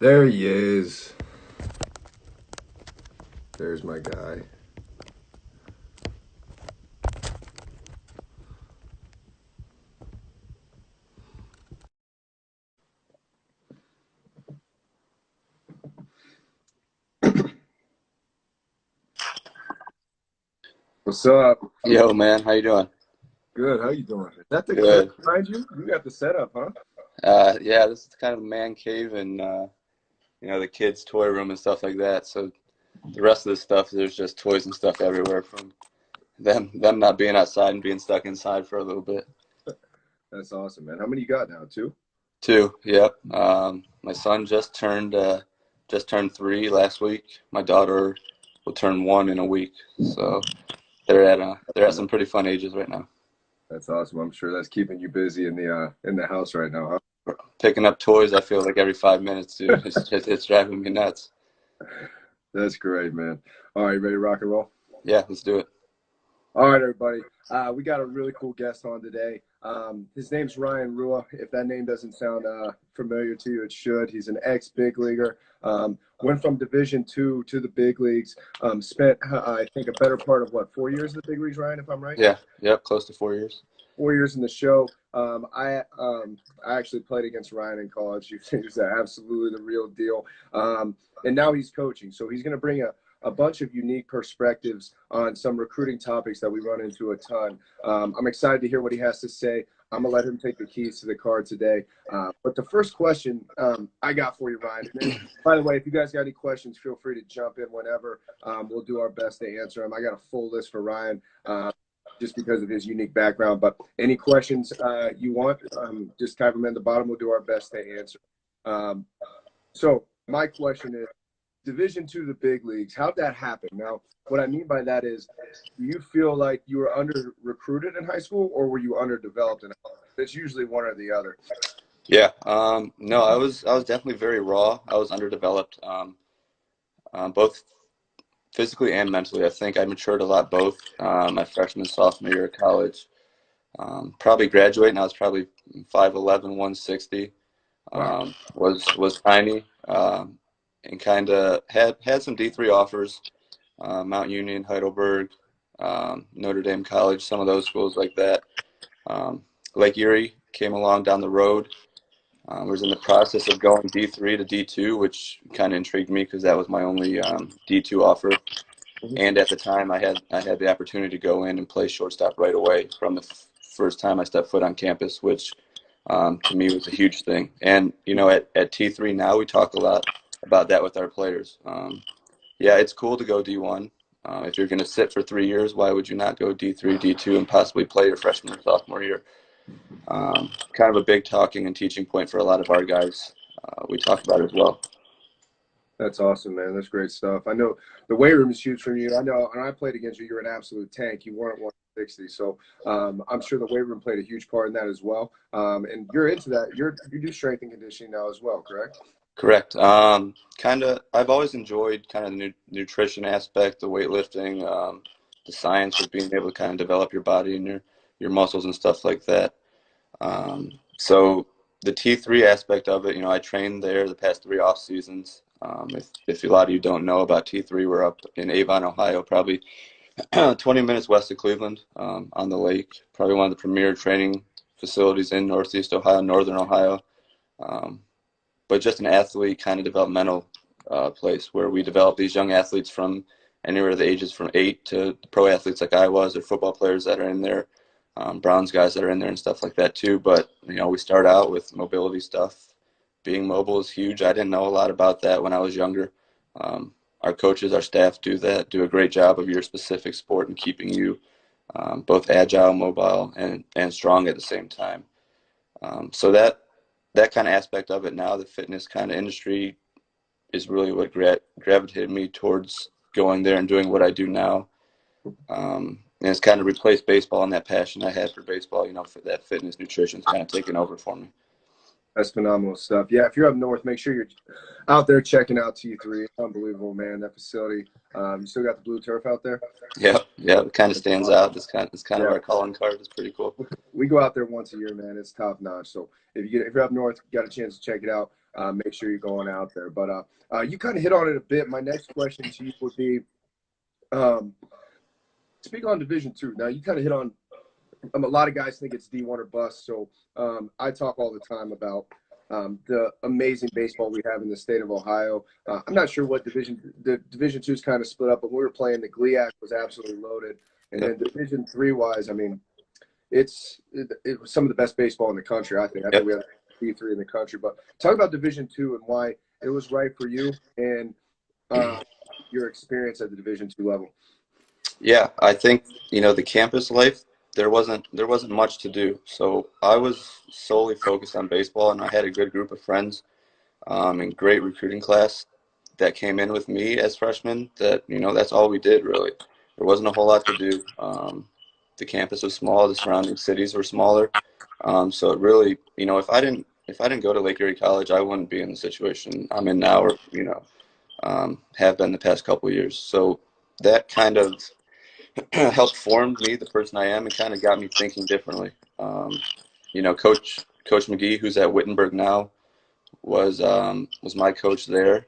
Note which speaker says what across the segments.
Speaker 1: There he is. There's my guy. What's up?
Speaker 2: Yo, man, how you doing?
Speaker 1: Good. How you doing? Is that the crib
Speaker 2: Good.
Speaker 1: behind you? You got the setup, huh?
Speaker 2: Yeah, this is kind of a man cave and the kids' toy room and stuff like that. So the rest of the stuff, there's just toys and stuff everywhere from them not being outside and being stuck inside for a little bit.
Speaker 1: That's awesome, man. How many you got now? Two?
Speaker 2: Two, yep. My son just turned 3 last week. My daughter will turn 1 in a week. So they're at some pretty fun ages right now.
Speaker 1: That's awesome. I'm sure that's keeping you busy in the house right now,
Speaker 2: Picking up toys, I feel like every 5 minutes, dude. It's driving me nuts.
Speaker 1: huh? That's great, man. All right, ready to rock and roll?
Speaker 2: Yeah, let's do it.
Speaker 1: All right, everybody. We got a really cool guest on today. His name's Ryan Rua. If that name doesn't sound familiar to you, it should. He's an ex-big leaguer. Went from Division II to the big leagues. Spent, I think, a better part of, 4 years in the big leagues, Ryan, if I'm right?
Speaker 2: Yeah, yep, close to 4 years.
Speaker 1: 4 years in the show. I actually played against Ryan in college. He was absolutely the real deal. And now he's coaching. So he's going to bring a bunch of unique perspectives on some recruiting topics that we run into a ton. I'm excited to hear what he has to say. I'm going to let him take the keys to the car today. But the first question I got for you, Ryan, and then, by the way, if you guys got any questions, feel free to jump in whenever. We'll do our best to answer them. I got a full list for Ryan. Just because of his unique background. But any questions you want, just type them in the bottom. We'll do our best to answer. So my question is, Division II, the big leagues, how'd that happen? Now, what I mean by that is, do you feel like you were under-recruited in high school, or were you underdeveloped in high school? It's usually one or the other.
Speaker 2: Yeah, no, I was definitely very raw. I was underdeveloped, both physically and mentally. I think I matured a lot both my freshman, sophomore year of college. Probably graduating, I was probably 5'11", 160.
Speaker 1: Wow.
Speaker 2: Was tiny, and kind of had some D3 offers, Mount Union, Heidelberg, Notre Dame College, some of those schools like that. Um, Lake Erie came along down the road. Was in the process of going D3 to D2, which kind of intrigued me because that was my only D2 offer.
Speaker 1: Mhm.
Speaker 2: And at the time, I had the opportunity to go in and play shortstop right away from the first time I stepped foot on campus, which to me was a huge thing. And at T3 now, we talk a lot about that with our players. Yeah, it's cool to go D1. If you're going to sit for 3 years, why would you not go D3, D2, and possibly play your freshman or sophomore year? Kind of a big talking and teaching point for a lot of our guys. We talk about it as well.
Speaker 1: That's awesome, man. That's great stuff. I know the weight room is huge for you. I know when I played against you, you're an absolute tank. You weren't 160, so I'm sure the weight room played a huge part in that as well. And you're into that. You do strength and conditioning now as well, correct?
Speaker 2: Correct. Kind of, I've always enjoyed kind of the nutrition aspect, the weightlifting, the science of being able to kind of develop your body and your muscles and stuff like that. So the T3 aspect of it, I trained there the past 3 off seasons. If a lot of you don't know about T3, we're up in Avon, Ohio, probably 20 minutes west of Cleveland, on the lake. Probably one of the premier training facilities in Northeast Ohio, Northern Ohio. Um, but just an athlete kind of developmental place where we develop these young athletes from anywhere to the ages from 8 to pro athletes like I was, or football players that are in there, Browns guys that are in there and stuff like that too. But we start out with mobility stuff. Being mobile is huge. I didn't know a lot about that when I was younger. Our coaches, our staff do a great job of your specific sport and keeping you both agile, mobile, and strong at the same time. So that kind of aspect of it now, the fitness kind of industry, is really what gravitated me towards going there and doing what I do now. And it's kind of replaced baseball and that passion I had for baseball, for that fitness, nutrition's kind of taken over for me.
Speaker 1: That's phenomenal stuff. Yeah, if you're up north, make sure you're out there checking out T3. It's unbelievable, man. That facility. You still got the blue turf out there?
Speaker 2: Yeah, yeah, it kind of stands out. It's kind of
Speaker 1: Yeah.
Speaker 2: our calling card. It's pretty cool.
Speaker 1: We go out there once a year, man. It's top notch. So if you're up north, you got a chance to check it out. make sure you're going out there. But you kind of hit on it a bit. My next question to you would be, speak on Division II. Now you kind of hit on. A lot of guys think it's D1 or bust. So I talk all the time about the amazing baseball we have in the state of Ohio. I'm not sure what the Division II is kind of split up, but when we were playing, the GLIAC was absolutely loaded. And then Division III wise, I mean, it was some of the best baseball in the country, I think. I think we have T3 in the country. But talk about Division II and why it was right for you and your experience at the Division II level.
Speaker 2: Yeah, I think, the campus life, there wasn't much to do. So I was solely focused on baseball, and I had a good group of friends and great recruiting class that came in with me as freshmen that, that's all we did really. There wasn't a whole lot to do. The campus was small, the surrounding cities were smaller. So it really, if I didn't go to Lake Erie College, I wouldn't be in the situation I'm in now, or, have been the past couple of years. So that kind of helped form me, the person I am, and kind of got me thinking differently. Coach McGee, who's at Wittenberg now, was my coach there.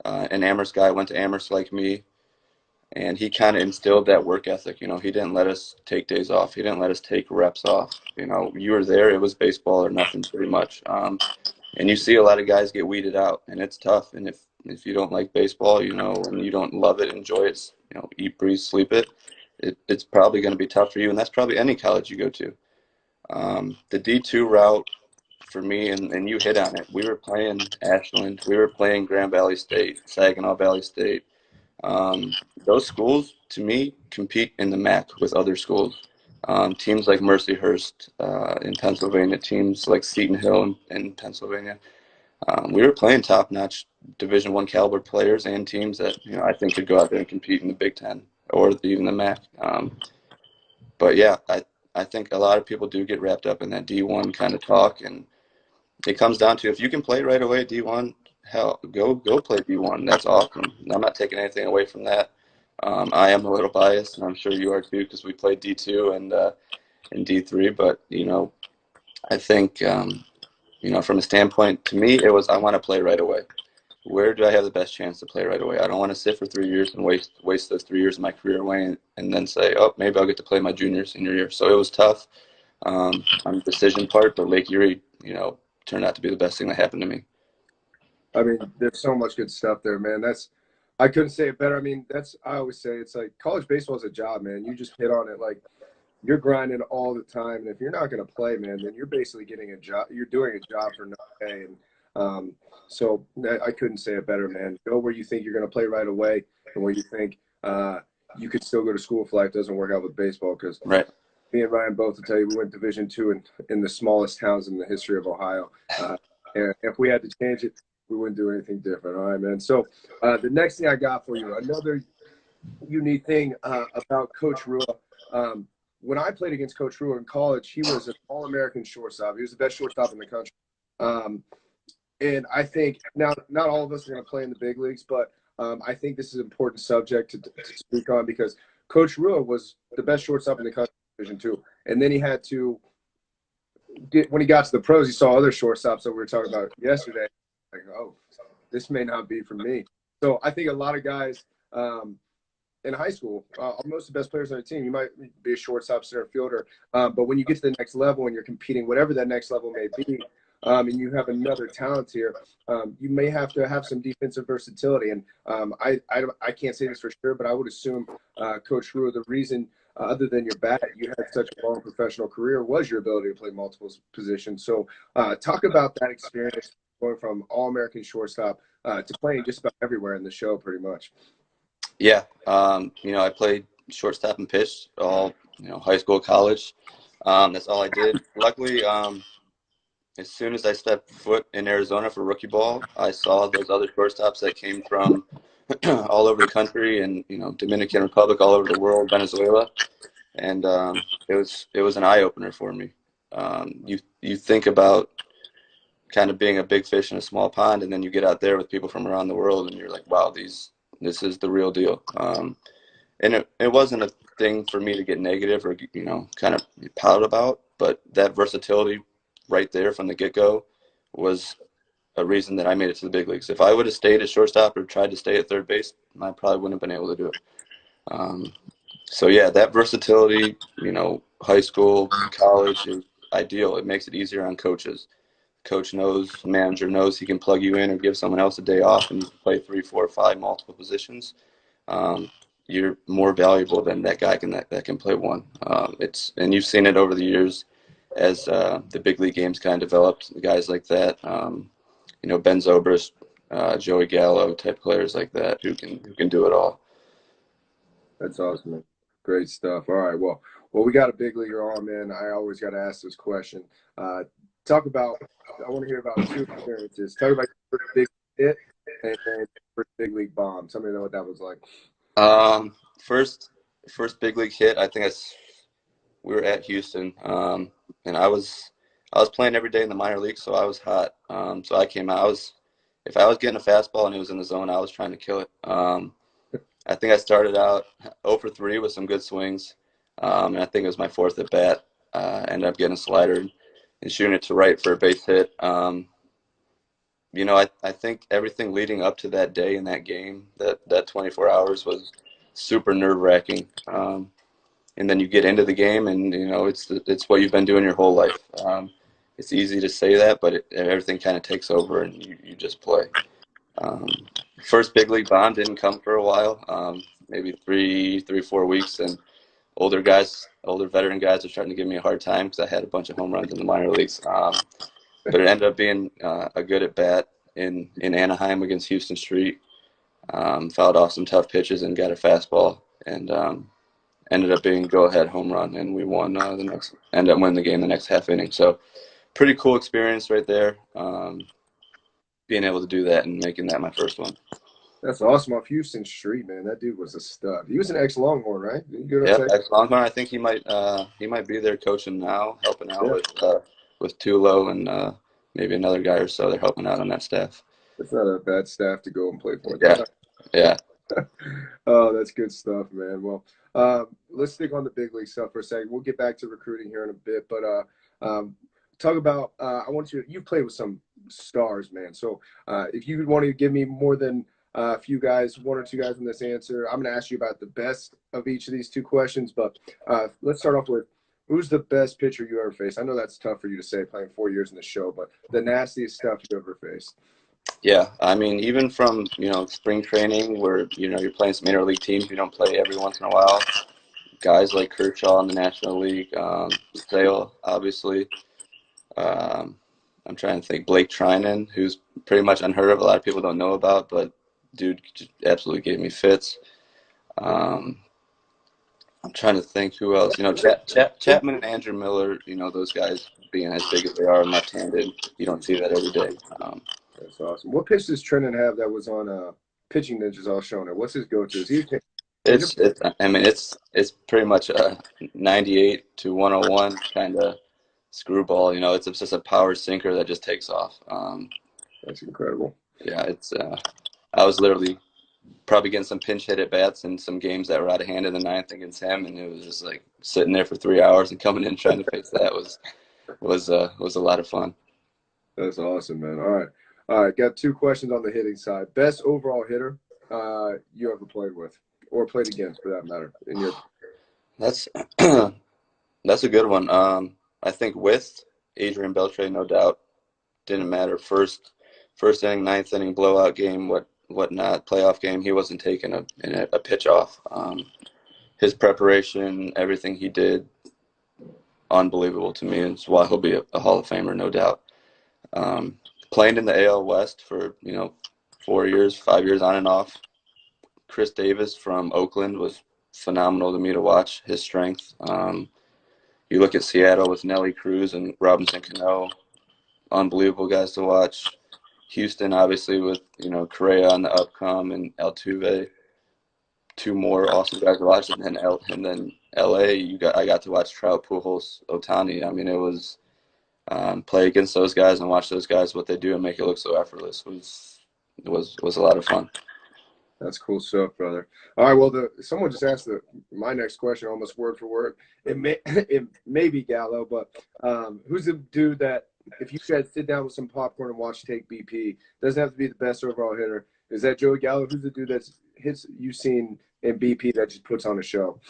Speaker 2: An Amherst guy, went to Amherst like me, and he kind of instilled that work ethic. He didn't let us take days off. He didn't let us take reps off. You were there. It was baseball or nothing, pretty much. And you see a lot of guys get weeded out, and it's tough. And if you don't like baseball, and you don't love it, enjoy it, eat, breathe, sleep it, it's probably going to be tough for you. And that's probably any college you go to. The D2 route for me, and you hit on it, we were playing Ashland, we were playing Grand Valley State, Saginaw Valley State. Those schools, to me, compete in the MAC with other schools. Teams like Mercyhurst in Pennsylvania, teams like Seton Hill in Pennsylvania. We were playing top-notch Division I caliber players and teams that I think could go out there and compete in the Big Ten or even the MAC. But yeah, I think a lot of people do get wrapped up in that D1 kind of talk, and it comes down to if you can play right away at D1, hell, go play D1. That's awesome. I'm not taking anything away from that. I am a little biased, and I'm sure you are too, because we played D2 and D3. But I think from a standpoint, to me, it was I want to play right away. Where do I have the best chance to play right away? I don't want to sit for 3 years and waste those 3 years of my career away and then say, oh, maybe I'll get to play my junior, senior year. So it was tough on the decision part, but Lake Erie, turned out to be the best thing that happened to me.
Speaker 1: I mean, there's so much good stuff there, man. I couldn't say it better. I mean, I always say it's like college baseball is a job, man. You just hit on it. Like, you're grinding all the time. And if you're not going to play, man, then you're basically getting a job. You're doing a job for no pay. And so I couldn't say it better, man. Go where you think you're going to play right away and where you think you could still go to school if life doesn't work out with baseball. Because
Speaker 2: right.
Speaker 1: Me and Ryan both will tell you we went Division II in the smallest towns in the history of Ohio. And if we had to change it, we wouldn't do anything different. All right, man. So the next thing I got for you, another unique thing about Coach Rua. When I played against Coach Rua in college, he was an All-American shortstop. He was the best shortstop in the country. And I think now not all of us are going to play in the big leagues, but I think this is an important subject to speak on because Coach Rua was the best shortstop in the country in Division II. And then he had to when he got to the pros, he saw other shortstops that we were talking about yesterday. Like, oh, this may not be for me. So I think a lot of guys in high school, most of the best players on the team, you might be a shortstop, center fielder. But when you get to the next level and you're competing, whatever that next level may be, and you have another talent here, you may have to have some defensive versatility. And I can't say this for sure, but I would assume, Coach Rua, the reason other than your bat, you had such a long professional career was your ability to play multiple positions. So talk about that experience going from All-American shortstop to playing just about everywhere in the show pretty much.
Speaker 2: Yeah. I played shortstop and pitch all, high school, college. That's all I did. Luckily, as soon as I stepped foot in Arizona for rookie ball, I saw those other shortstops that came from all over the country and, Dominican Republic, all over the world, Venezuela. And it was an eye-opener for me. You think about kind of being a big fish in a small pond, and then you get out there with people from around the world, and you're like, wow, this is the real deal. And it wasn't a thing for me to get negative or, kind of pout about, but that versatility right there from the get-go was a reason that I made it to the big leagues. If I would have stayed at shortstop or tried to stay at third base, I probably wouldn't have been able to do it. So yeah, that versatility, high school, college is ideal. It makes it easier on coaches. Coach knows, manager knows he can plug you in or give someone else a day off, and you can play 3, 4, 5 multiple positions. Um, you're more valuable than that guy that can play one. And you've seen it over the years as the big league games kind of developed. Guys like that, Ben Zobrist, Joey Gallo type players like that who can do it all.
Speaker 1: That's awesome, man. Great stuff. All right. Well, we got a big leaguer on, man. I always got to ask this question. Talk about. I want to hear about two experiences. Talk about your first big hit and then your first big league bomb. Tell me what that was like.
Speaker 2: First big league hit. I think we were at Houston, and I was playing every day in the minor league, so I was hot. So I came out. If I was getting a fastball and it was in the zone, I was trying to kill it. I think I started out 0 for 3 with some good swings, and I think it was my fourth at bat. Ended up getting a slider and shooting it to right for a base hit. I think everything leading up to that day in that game, that 24 hours was super nerve-wracking. And then you get into the game, and it's what you've been doing your whole life. It's easy to say that, but everything kind of takes over, and you just play. First big league bomb didn't come for a while, maybe 4 weeks, and older veteran guys are starting to give me a hard time because I had a bunch of home runs in the minor leagues. But it ended up being a good at bat in Anaheim against Houston Street. Fouled off some tough pitches and got a fastball, and ended up being a go-ahead home run, and we won ended up winning the game the next half inning. So pretty cool experience right there, being able to do that and making that my first one.
Speaker 1: That's awesome off Houston Street, man. That dude was a stud. He was an ex-Longhorn, right?
Speaker 2: Yeah, ex-Longhorn. I think he might be there coaching now, helping out with Tulo and maybe another guy or so. They're helping out on that staff.
Speaker 1: That's not a bad staff to go and play for.
Speaker 2: Yeah.
Speaker 1: Oh, that's good stuff, man. Well, let's stick on the big league stuff for a second. We'll get back to recruiting here in a bit, but talk about. I want you played with some stars, man. So if you want to give me more than a few guys, one or two guys in this answer, I'm going to ask you about the best of each of these two questions. But let's start off with who's the best pitcher you ever faced? I know that's tough for you to say, playing 4 years in the show, but the nastiest stuff you ever faced.
Speaker 2: Yeah, I mean, even from spring training where you're playing some interleague teams you don't play every once in a while. Guys like Kershaw in the National League, Sale, obviously. I'm trying to think. Blake Trinan, who's pretty much unheard of. A lot of people don't know about, but dude just absolutely gave me fits. I'm trying to think who else. Chapman and Andrew Miller. Those guys being as big as they are and left-handed, you don't see that every day.
Speaker 1: That's awesome. What pitch does Trennan have that was on Pitching Ninjas all showing it? What's his go-to?
Speaker 2: It's pretty much a 98 to 101 kind of screwball. It's just a power sinker that just takes off.
Speaker 1: That's incredible.
Speaker 2: Yeah, I was literally probably getting some pinch hit at bats in some games that were out of hand in the ninth against him, and it was just like sitting there for 3 hours and coming in trying to face that was a lot of fun.
Speaker 1: That's awesome, man. All right. Got two questions on the hitting side. Best overall hitter you ever played with or played against, for that matter.
Speaker 2: That's that's a good one. I think with Adrian Beltre, no doubt. Didn't matter first inning, ninth inning, blowout game, whatnot, playoff game. He wasn't taking a pitch off. His preparation, everything he did, unbelievable to me. It's why he'll be a Hall of Famer, no doubt. Playing in the AL West for 4 years, 5 years on and off. Chris Davis from Oakland was phenomenal to me to watch. His strength. You look at Seattle with Nelly Cruz and Robinson Cano, unbelievable guys to watch. Houston, obviously, with Correa on the upcome and Altuve, two more awesome guys to watch. And then LA, I got to watch Trout, Pujols, Ohtani. I mean, it was play against those guys and watch those guys what they do and make it look so effortless was a lot of fun.
Speaker 1: That's cool stuff, brother. All right, well, someone just asked my next question almost word for word. It may be Gallo, but who's the dude that if you guys sit down with some popcorn and watch Take BP, doesn't have to be the best overall hitter. Is that Joey Gallo? Who's the dude that's hits you've seen in BP that just puts on a show?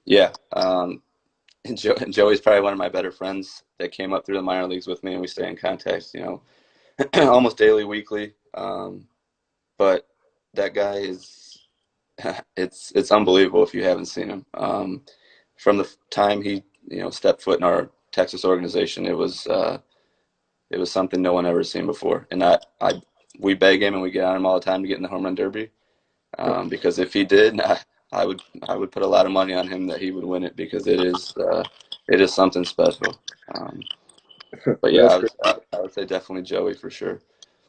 Speaker 2: Yeah. Joey's probably one of my better friends that came up through the minor leagues with me, and we stay in contact, almost daily, weekly. But that guy is, it's unbelievable if you haven't seen him. From the time he, stepped foot in our Texas organization, it was something no one ever seen before. And we beg him and we get on him all the time to get in the home run derby. Because if he did, I would put a lot of money on him that he would win it, because it is something special. But yeah, I would say definitely Joey for sure.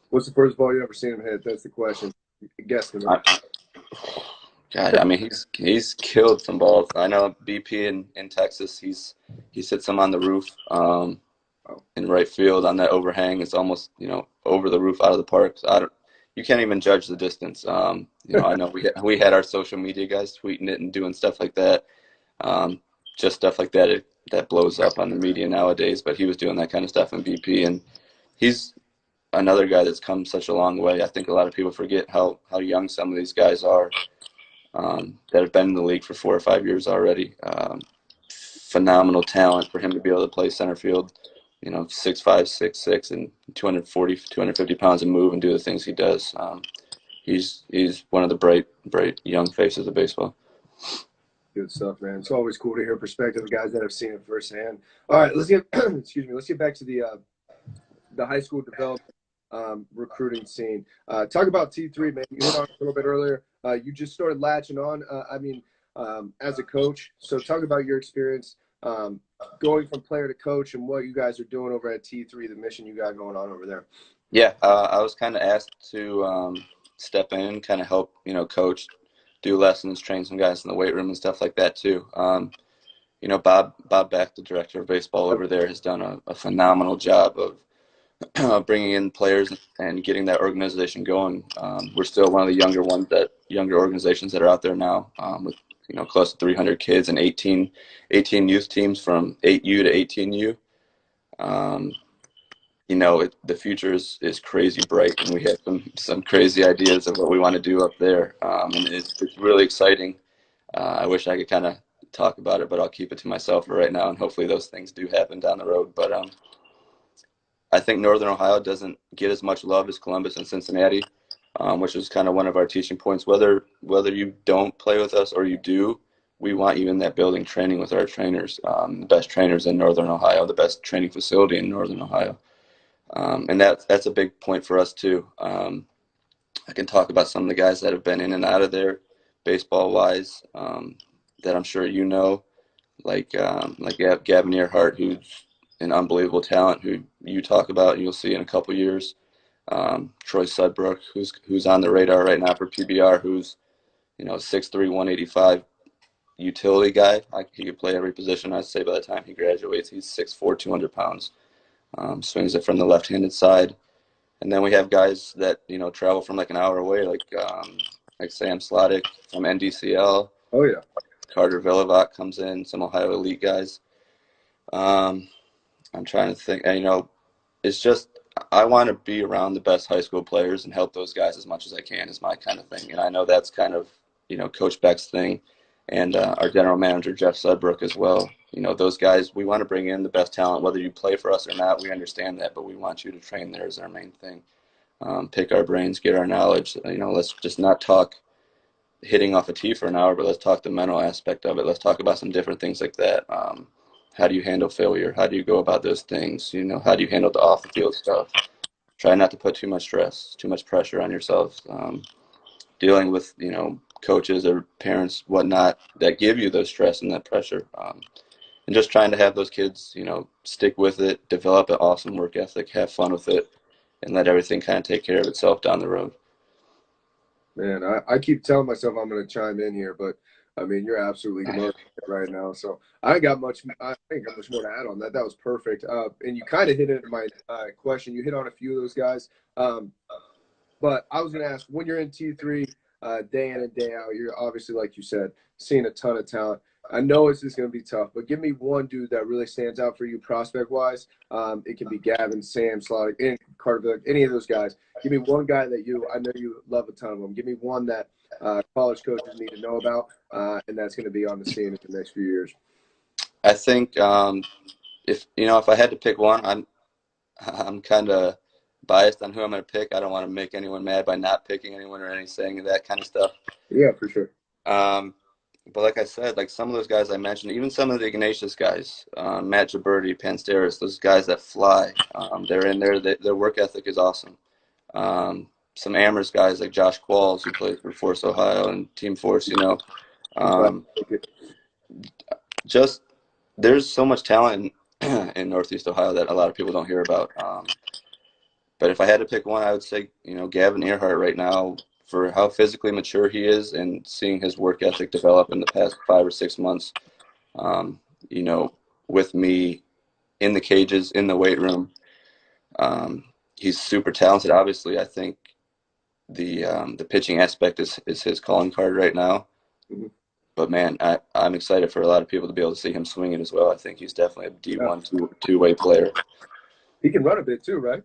Speaker 1: What's the first ball you ever seen him hit? That's the question. Guess me.
Speaker 2: God, I mean, he's killed some balls. I know BP in Texas, he's hit some on the roof, in right field on that overhang. It's almost, over the roof out of the park. So you can't even judge the distance. I know we had our social media guys tweeting it and doing stuff like that. Just stuff like that that blows up on the media nowadays. But he was doing that kind of stuff in BP, and he's another guy that's come such a long way. I think a lot of people forget how young some of these guys are, that have been in the league for 4 or 5 years already. Phenomenal talent for him to be able to play center field, 6'5", 6'6", and 240, 250 pounds and move and do the things he does. He's one of the bright young faces of baseball.
Speaker 1: Good stuff, man. It's always cool to hear perspective of guys that have seen it firsthand. All right, let's get let's get back to the high school development recruiting scene. Talk about T3, man. You hit on it a little bit earlier. You just started latching on. As a coach. So talk about your experience going from player to coach and what you guys are doing over at T3, the mission you got going on over there.
Speaker 2: Yeah, I was kind of asked to step in, kind of help, coach, do lessons, train some guys in the weight room and stuff like that too. Bob Beck, the director of baseball over there, has done a phenomenal job of bringing in players and getting that organization going. We're still one of the younger organizations that are out there now, with close to 300 kids and 18 youth teams from 8U to 18U. The future is crazy bright, and we have some crazy ideas of what we want to do up there, and it's really exciting. I wish I could kind of talk about it, but I'll keep it to myself for right now, and hopefully those things do happen down the road. But I think Northern Ohio doesn't get as much love as Columbus and Cincinnati, which is kind of one of our teaching points. Whether you don't play with us or you do, we want you in that building training with our trainers, the best trainers in Northern Ohio, the best training facility in Northern Ohio. And that's a big point for us too. I can talk about some of the guys that have been in and out of there baseball-wise, that I'm sure like Gavin Earhart, who's an unbelievable talent, who you talk about and you'll see in a couple years. Troy Sudbrook, who's on the radar right now for PBR, who's 6'3", 185 utility guy. He could play every position. I'd say by the time he graduates, he's 6'4", 200 pounds. Swings it from the left-handed side. And then we have guys that travel from like an hour away, like Sam Slottick from NDCL.
Speaker 1: Oh yeah.
Speaker 2: Carter Villavot comes in, some Ohio Elite guys. I'm trying to think. It's just I want to be around the best high school players and help those guys as much as I can is my kind of thing. And I know that's kind of Coach Beck's thing, and our general manager Jeff Sudbrook as well. Those guys, we want to bring in the best talent, whether you play for us or not. We understand that, but we want you to train there is our main thing. Pick our brains, get our knowledge. Let's just not talk hitting off a tee for an hour, but let's talk the mental aspect of it. Let's talk about some different things like that. How do you handle failure? How do you go about those things? How do you handle the off the field stuff? Try not to put too much stress, too much pressure on yourself. Dealing with, coaches or parents, whatnot, that give you those stress and that pressure. And just trying to have those kids, stick with it, develop an awesome work ethic, have fun with it, and let everything kind of take care of itself down the road.
Speaker 1: Man, I keep telling myself I'm going to chime in here, but you're absolutely murking it right now. So I ain't got much more to add on that. That was perfect. And you kind of hit into my question. You hit on a few of those guys. But I was going to ask, when you're in T3, day in and day out. You're obviously, like you said, seeing a ton of talent. I know it's just going to be tough, but give me one dude that really stands out for you prospect-wise. It can be Gavin, Sam, Slottick, Carter, any of those guys. Give me one guy that I know you love a ton of them. Give me one that college coaches need to know about, and that's going to be on the scene in the next few years.
Speaker 2: I think if I had to pick one, I'm kind of biased on who I'm going to pick. I don't want to make anyone mad by not picking anyone or anything that kind of stuff.
Speaker 1: Yeah, for sure.
Speaker 2: But like I said, like some of those guys I mentioned, even some of the Ignatius guys, Matt Gibberti, Pansteris, those guys that fly, they're in there. Their work ethic is awesome. Some Amherst guys like Josh Qualls, who plays for Force Ohio and Team Force, just there's so much talent in Northeast Ohio that a lot of people don't hear about. But if I had to pick one, I would say, Gavin Earhart right now, for how physically mature he is and seeing his work ethic develop in the past 5 or 6 months, with me in the cages, in the weight room. He's super talented. Obviously, I think the pitching aspect is his calling card right now. Mm-hmm. But, man, I'm excited for a lot of people to be able to see him swinging as well. I think he's definitely a D1 two-way player.
Speaker 1: He can run a bit too, right?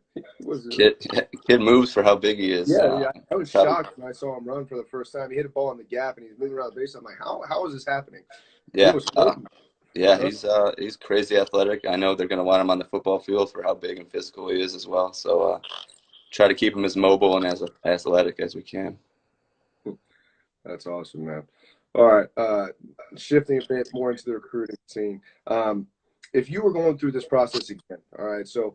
Speaker 2: Kid moves for how big he is.
Speaker 1: Yeah. I was shocked when I saw him run for the first time. He hit a ball in the gap and he's moving around the base. I'm like, how is this happening?
Speaker 2: Yeah. He's crazy athletic. I know they're going to want him on the football field for how big and physical he is as well. So try to keep him as mobile and as athletic as we can.
Speaker 1: That's awesome, man. All right. Shifting a bit more into the recruiting scene. If you were going through this process again, all right, so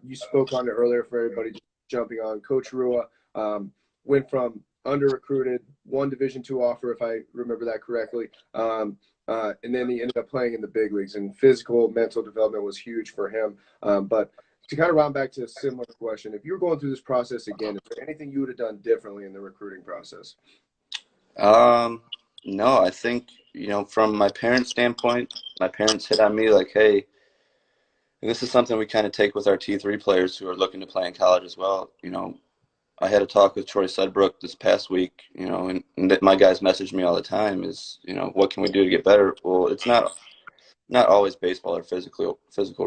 Speaker 1: you spoke on it earlier for everybody just jumping on. Coach Rua went from under-recruited, one Division II offer, if I remember that correctly, and then he ended up playing in the big leagues, and physical, mental development was huge for him. But to kind of round back to a similar question, if you were going through this process again, is there anything you would have done differently in the recruiting process?
Speaker 2: No, I think, from my parents' standpoint, my parents hit on me like, hey, and this is something we kind of take with our T3 players who are looking to play in college as well. I had a talk with Troy Sudbrook this past week, and my guys message me all the time is, what can we do to get better? Well, it's not always baseball or physical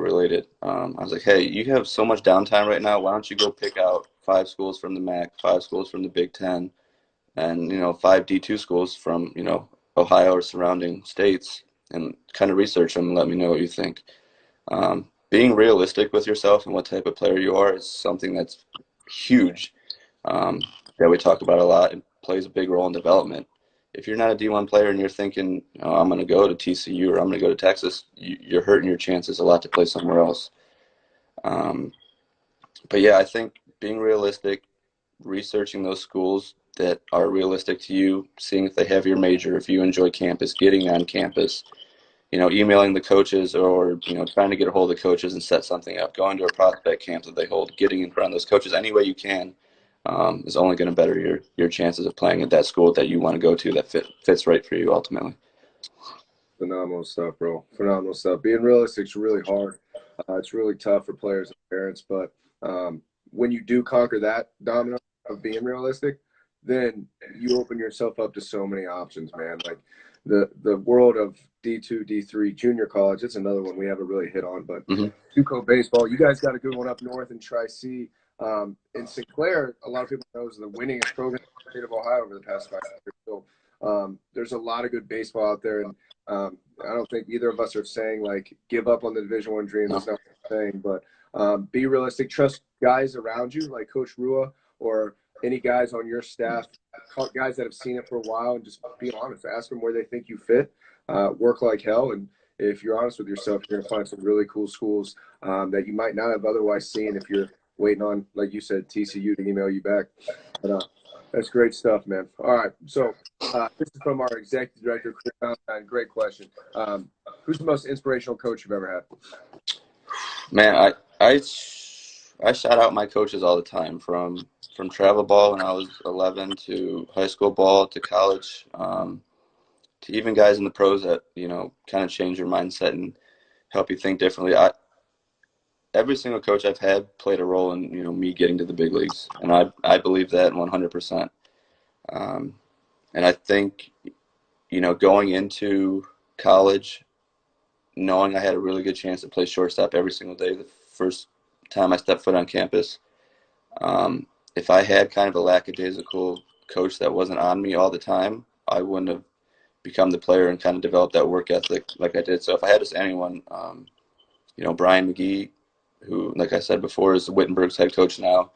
Speaker 2: related. I was like, hey, you have so much downtime right now. Why don't you go pick out 5 schools from the MAC, 5 schools from the Big Ten, and 5 D2 schools from Ohio or surrounding states, and kind of research them and let me know what you think. Being realistic with yourself and what type of player you are is something that's huge, that we talk about a lot and plays a big role in development. If you're not a D1 player and you're thinking, I'm going to go to TCU or I'm going to go to Texas, you're hurting your chances a lot to play somewhere else. But yeah, I think being realistic, researching those schools that are realistic to you, seeing if they have your major, if you enjoy campus, getting on campus, emailing the coaches or, trying to get a hold of the coaches and set something up, going to a prospect camp that they hold, getting in front of those coaches any way you can, is only going to better your chances of playing at that school that you want to go to that fits right for you ultimately.
Speaker 1: Phenomenal stuff, bro. Phenomenal stuff. Being realistic is really hard. It's really tough for players and parents, but when you do conquer that domino of being realistic, then you open yourself up to so many options, man. Like the world of D2, D3, junior college, it's another one we haven't really hit on, but JUCO baseball, you guys got a good one up north in Tri-C. In Sinclair, a lot of people know is the winningest program in the state of Ohio over the past 5 years. So there's a lot of good baseball out there, and I don't think either of us are saying, like, give up on the Division I dream. That's not what I'm saying, but be realistic. Trust guys around you, like Coach Rua or any guys on your staff, guys that have seen it for a while, and just be honest. Ask them where they think you fit. Work like hell, and if you're honest with yourself, you're going to find some really cool schools that you might not have otherwise seen if you're waiting on, like you said, TCU to email you back. But that's great stuff, man. All right, so this is from our executive director, Chris Valentine. Great question. Who's the most inspirational coach you've ever had?
Speaker 2: Man, I shout out my coaches all the time, from travel ball when I was 11 to high school ball to college, to even guys in the pros that, kind of change your mindset and help you think differently. Every single coach I've had played a role in, me getting to the big leagues, and I believe that 100%. And I think, going into college, knowing I had a really good chance to play shortstop every single day the first time I stepped foot on campus, if I had kind of a lackadaisical coach that wasn't on me all the time, I wouldn't have become the player and kind of developed that work ethic like I did. So if I had to say anyone, Brian McGee, who, like I said before, is Wittenberg's head coach now,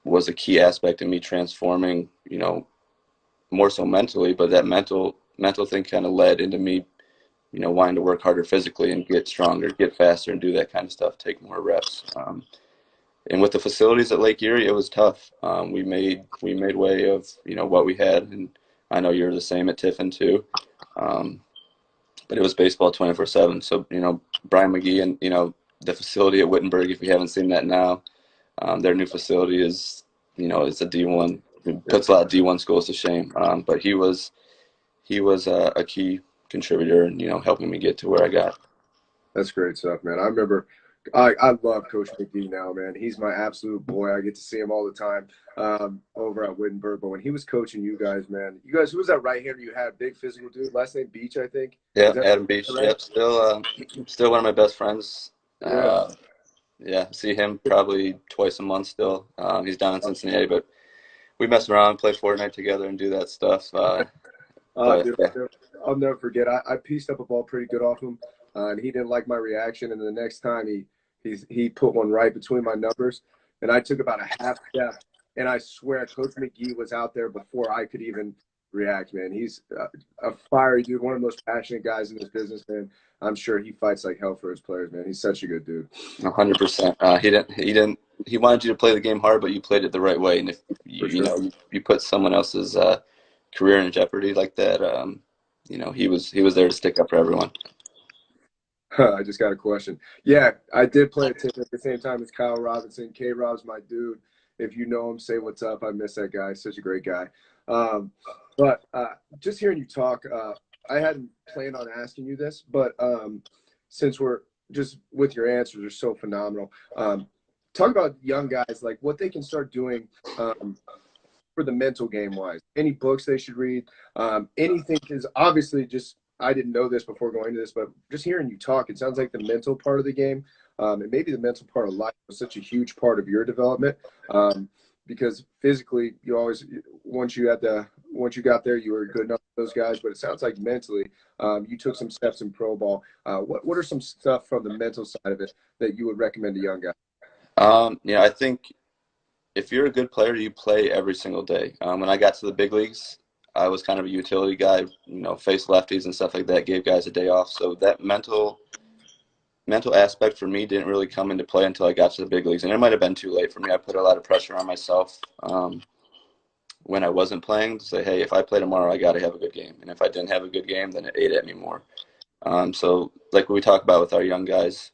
Speaker 2: was a key aspect in me transforming, more so mentally, but that mental thing kind of led into me, wanting to work harder physically and get stronger, get faster, and do that kind of stuff, take more reps. And with the facilities at Lake Erie, it was tough. We made way of what we had, and I know you're the same at Tiffin too. But it was baseball 24/7. So Brian McGee and the facility at Wittenberg. If you haven't seen that now, their new facility is it's a D1. It puts a lot of D1 schools to shame. But he was a key contributor in helping me get to where I got.
Speaker 1: That's great stuff, man. I remember I love Coach McGee now, man. He's my absolute boy. I get to see him all the time over at Wittenberg. But when he was coaching you guys, man, who was that right hander you had? Big physical dude. Last name Beach, I think.
Speaker 2: Yeah, Adam Beach. Right? Yep, still one of my best friends.
Speaker 1: Yeah.
Speaker 2: Yeah, see him probably twice a month still. He's down in Cincinnati, but we mess around, play Fortnite together, and do that stuff.
Speaker 1: Dude, yeah. I'll never forget. I pieced up a ball pretty good off him, and he didn't like my reaction. And the next time he put one right between my numbers, and I took about a half step. And I swear, Coach McGee was out there before I could even react, man. He's a fiery dude, one of the most passionate guys in this business, man. I'm sure he fights like hell for his players, man. He's such a good dude.
Speaker 2: 100%. He wanted you to play the game hard, but you played it the right way. And if you put someone else's career in jeopardy like that, he was there to stick up for everyone.
Speaker 1: I just got a question. Yeah, I did play at Tiffin at the same time as Kyle Robinson. K-Rob's my dude. If you know him, say what's up. I miss that guy. Such a great guy. But just hearing you talk, I hadn't planned on asking you this, but since we're just with your answers are so phenomenal, talk about young guys, like what they can start doing for the mental game wise. Any books they should read, anything, because obviously I didn't know this before going into this, but just hearing you talk, it sounds like the mental part of the game and maybe the mental part of life was such a huge part of your development because physically you always, once you got there, you were good enough for those guys, but it sounds like mentally you took some steps in pro ball. What are some stuff from the mental side of it that you would recommend to young guys?
Speaker 2: I think if you're a good player, you play every single day. When I got to the big leagues, I was kind of a utility guy, face lefties and stuff like that, gave guys a day off. So that mental aspect for me didn't really come into play until I got to the big leagues. And it might have been too late for me. I put a lot of pressure on myself when I wasn't playing to say, hey, if I play tomorrow, I got to have a good game. And if I didn't have a good game, then it ate at me more. So like we talk about with our young guys,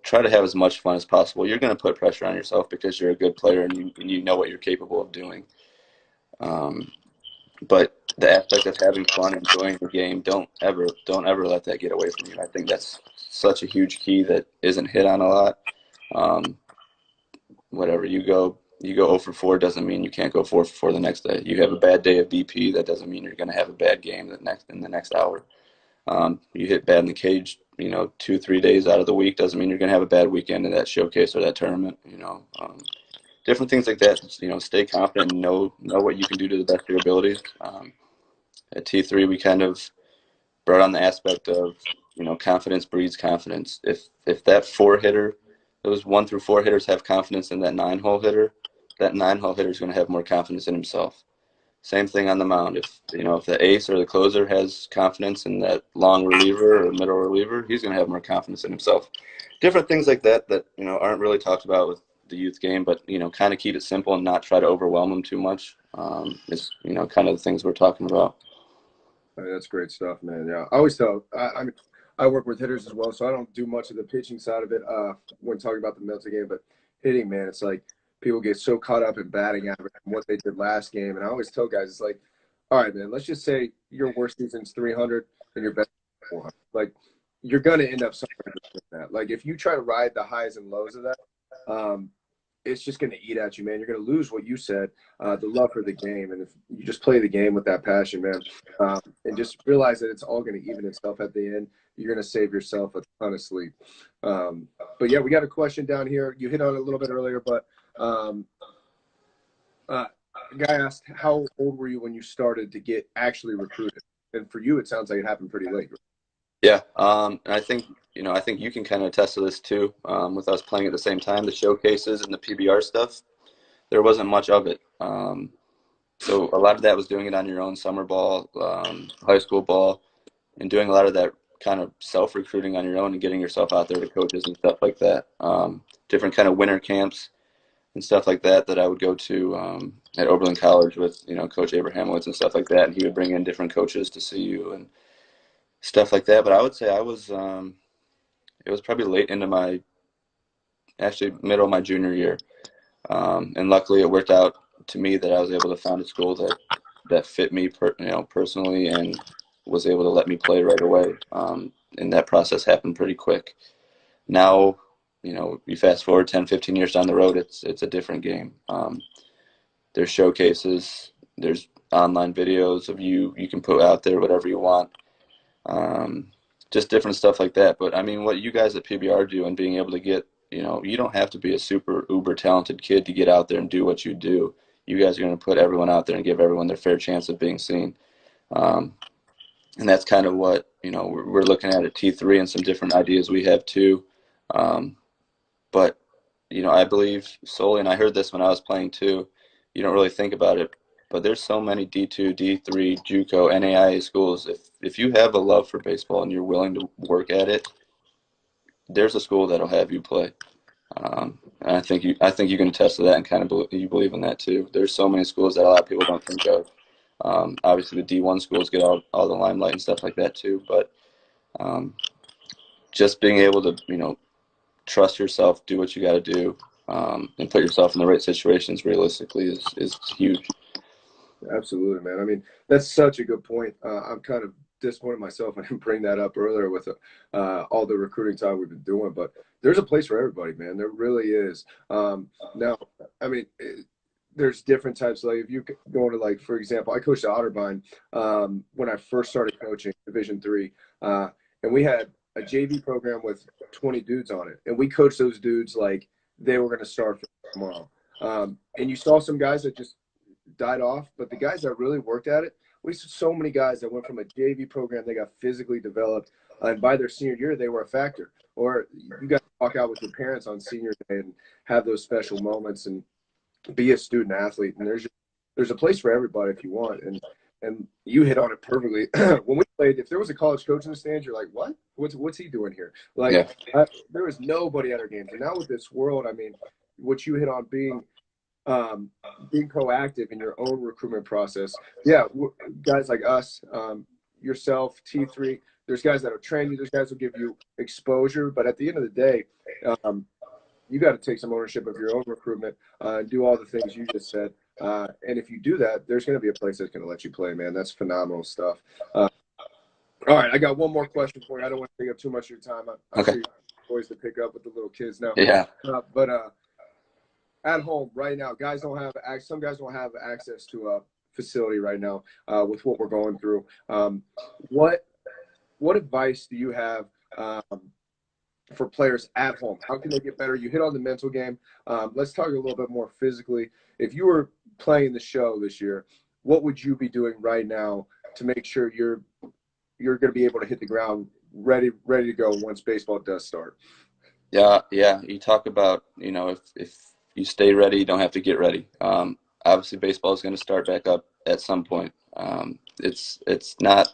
Speaker 2: try to have as much fun as possible. You're going to put pressure on yourself because you're a good player and you know what you're capable of doing. But the aspect of having fun, enjoying the game, don't ever let that get away from you. I think that's such a huge key that isn't hit on a lot. Whatever you go 0 for 4 doesn't mean you can't go 4 for 4 the next day. You have a bad day of BP, that doesn't mean you're going to have a bad game in the next hour. You hit bad in the cage, 2-3 days out of the week doesn't mean you're going to have a bad weekend in that showcase or that tournament. Different things like that. Stay confident and know what you can do to the best of your abilities. At T3, we kind of brought on the aspect of confidence breeds confidence. If that 4 hitter, those 1 through 4 hitters have confidence in that 9-hole hitter, that 9-hole hitter is going to have more confidence in himself. Same thing on the mound. If the ace or the closer has confidence in that long reliever or middle reliever, he's going to have more confidence in himself. Different things like that aren't really talked about with the youth game, but kind of keep it simple and not try to overwhelm them too much. Is kind of the things we're talking about.
Speaker 1: I mean, that's great stuff, man. Yeah, I always tell. I work with hitters as well, so I don't do much of the pitching side of it when talking about the mental game. But hitting, man, it's like people get so caught up in batting average and what they did last game. And I always tell guys, it's like, all right, man, let's just say your worst season's 300 and your best 400. Like, you're going to end up somewhere between that. Like, if you try to ride the highs and lows of that, it's just going to eat at you, man. You're going to lose what you said, the love for the game. And if you just play the game with that passion, man, and just realize that it's all going to even itself at the end, you're going to save yourself a ton of sleep. But yeah, we got a question down here. You hit on it a little bit earlier, but a guy asked, how old were you when you started to get actually recruited? And for you, it sounds like it happened pretty late.
Speaker 2: Yeah, and I think you can kind of attest to this too. With us playing at the same time, the showcases and the PBR stuff, there wasn't much of it. So a lot of that was doing it on your own, summer ball, high school ball, and doing a lot of that kind of self-recruiting on your own and getting yourself out there to coaches and stuff like that. Different kind of winter camps and stuff like that I would go to at Oberlin College with, Coach Abrahamowitz and stuff like that, and he would bring in different coaches to see you and stuff like that. But I would say it was probably late into actually middle of my junior year. And luckily it worked out to me that I was able to find a school that fit me personally and was able to let me play right away. And that process happened pretty quick. Now, you fast forward 10, 15 years down the road, it's a different game. There's showcases, there's online videos of you can put out there whatever you want. Just different stuff like that. But I mean, what you guys at PBR do and being able to get, you don't have to be a super uber talented kid to get out there and do what you do. You guys are going to put everyone out there and give everyone their fair chance of being seen. And that's kind of what, we're looking at T3 and some different ideas we have too. But, I believe solely, and I heard this when I was playing too, you don't really think about it, but there's so many D2, D3, JUCO, NAIA schools. If you have a love for baseball and you're willing to work at it, there's a school that'll have you play. And I think you can attest to that and kind of you believe in that too. There's so many schools that a lot of people don't think of. Obviously the D1 schools get all the limelight and stuff like that too, but just being able to, trust yourself, do what you got to do, and put yourself in the right situations realistically is huge.
Speaker 1: Absolutely, man. I mean, that's such a good point. I'm kind of disappointed myself I didn't bring that up earlier with all the recruiting time we've been doing, but there's a place for everybody, man. There really is. Now, I mean, there's different types. Like if you go to, like, for example, I coached at Otterbein when I first started coaching Division III, and we had a JV program with 20 dudes on it, and we coached those dudes like they were going to start for tomorrow. And you saw some guys that just died off, but the guys that really worked at it, we saw so many guys that went from a JV program, they got physically developed, and by their senior year, they were a factor. Or you got to walk out with your parents on senior day and have those special moments and be a student athlete. And there's a place for everybody if you want. And you hit on it perfectly. When we played, if there was a college coach in the stands, you're like, what? What's he doing here? Like, yeah. There was nobody at our games. And now with this world, I mean, what you hit on being proactive in your own recruitment process. Yeah, guys like us, yourself, T3, there's guys that will train you, there's guys will give you exposure, but at the end of the day, you got to take some ownership of your own recruitment and do all the things you just said. And if you do that, there's going to be a place that's going to let you play, man. That's phenomenal stuff. All right, I got one more question for you. I don't want to take up too much of your time. I'm sure you're boys to pick up with the little kids now.
Speaker 2: Yeah.
Speaker 1: But at home right now, some guys don't have access to a facility right now with what we're going through. What advice do you have for players at home? How can they get better? You hit on the mental game. Let's talk a little bit more physically. If you were playing the show this year, what would you be doing right now to make sure you're going to be able to hit the ground ready to go once baseball does start?
Speaker 2: Yeah. You talk about, if you stay ready, you don't have to get ready. Obviously, baseball is going to start back up at some point. It's not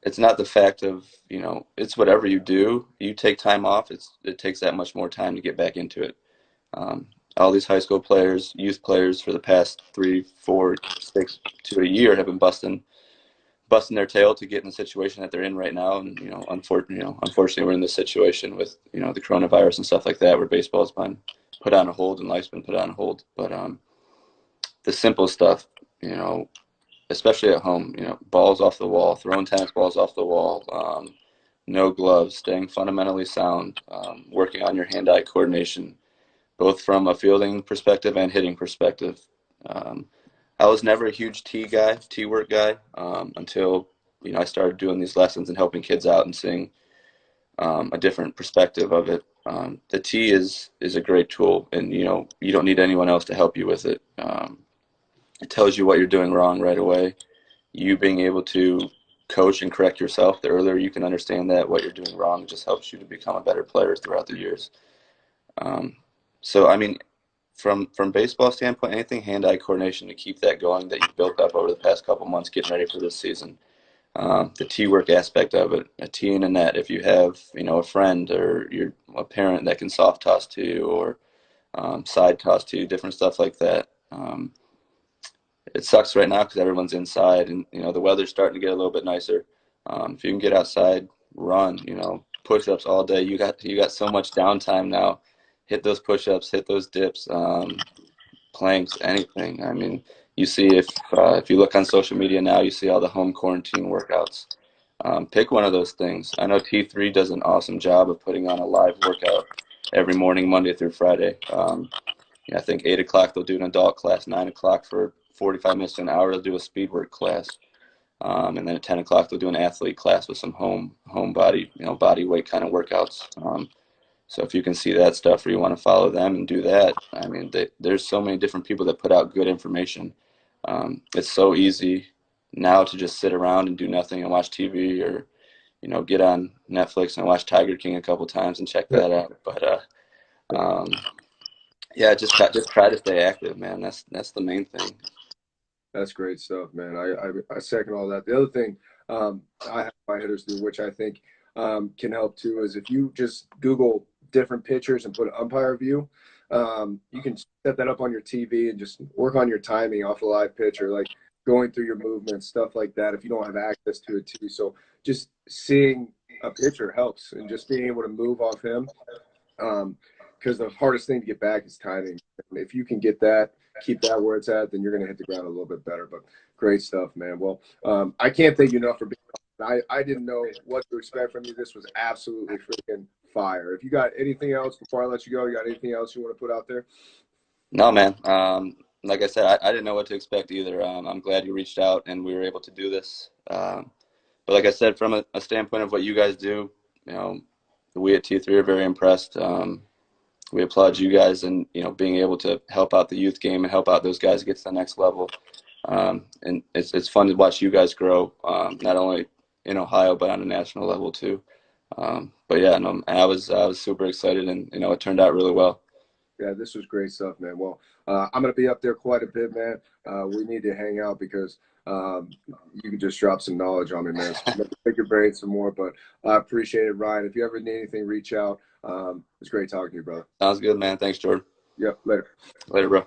Speaker 2: the fact of, it's whatever you do. You take time off, it takes that much more time to get back into it. All these high school players, youth players for the past 3, 4, 6 to a year have been busting their tail to get in the situation that they're in right now. And, unfortunately we're in this situation with, the coronavirus and stuff like that, where baseball's been put on a hold and life's been put on hold. But the simple stuff, especially at home, balls off the wall, throwing tennis balls off the wall, no gloves, staying fundamentally sound, working on your hand-eye coordination, both from a fielding perspective and hitting perspective. Um, I was never a huge tee work guy, until I started doing these lessons and helping kids out and seeing a different perspective of it. The tee is a great tool, and you don't need anyone else to help you with it. It tells you what you're doing wrong right away. You being able to coach and correct yourself, the earlier you can understand that what you're doing wrong just helps you to become a better player throughout the years. Um, so, I mean, from baseball standpoint, anything hand-eye coordination to keep that going that you've built up over the past couple months, getting ready for this season. The tee work aspect of it, a tee and a net. If you have, a friend or a parent that can soft toss to you or side toss to you, different stuff like that. It sucks right now because everyone's inside, and the weather's starting to get a little bit nicer. If you can get outside, run, push-ups all day. You got so much downtime now. Hit those push-ups, hit those dips, planks, anything. I mean, you see if you look on social media now, you see all the home quarantine workouts. Pick one of those things. I know T3 does an awesome job of putting on a live workout every morning, Monday through Friday. I think 8 o'clock they'll do an adult class, 9 o'clock for 45 minutes to an hour they'll do a speed work class, and then at 10 o'clock they'll do an athlete class with some home body body weight kind of workouts. So if you can see that stuff or you want to follow them and do that, I mean, there's so many different people that put out good information. It's so easy now to just sit around and do nothing and watch TV or, get on Netflix and watch Tiger King a couple times and check that out. But yeah, just try to stay active, man. That's the main thing.
Speaker 1: That's great stuff, man. I second all that. The other thing I have my hitters do, which I think can help too, is if you just Google different pitchers and put an umpire view, you can set that up on your TV and just work on your timing off a live pitcher, like going through your movements, stuff like that, if you don't have access to it too. So just seeing a pitcher helps, and just being able to move off him. Because the hardest thing to get back is timing. And if you can get that, keep that where it's at, then you're going to hit the ground a little bit better. But great stuff, man. Well, I can't thank you enough for being on. I didn't know what to expect from you. This was absolutely freaking fire. If you got anything else before I let you go, you got anything else you want to put out there?
Speaker 2: No, man. Like I said, I didn't know what to expect either. I'm glad you reached out and we were able to do this. But like I said, from a standpoint of what you guys do, we at T3 are very impressed. We applaud you guys and being able to help out the youth game and help out those guys get to the next level. And it's fun to watch you guys grow, not only in Ohio but on a national level too. But yeah, no, I was super excited, and it turned out really well.
Speaker 1: Yeah, this was great stuff, man. Well, I'm going to be up there quite a bit, man. We need to hang out because you can just drop some knowledge on me, man. So let me pick your brain some more, but I appreciate it, Ryan. If you ever need anything, reach out. It's great talking to you, brother.
Speaker 2: Sounds good, man. Thanks, Jordan.
Speaker 1: Yep, later.
Speaker 2: Later, bro.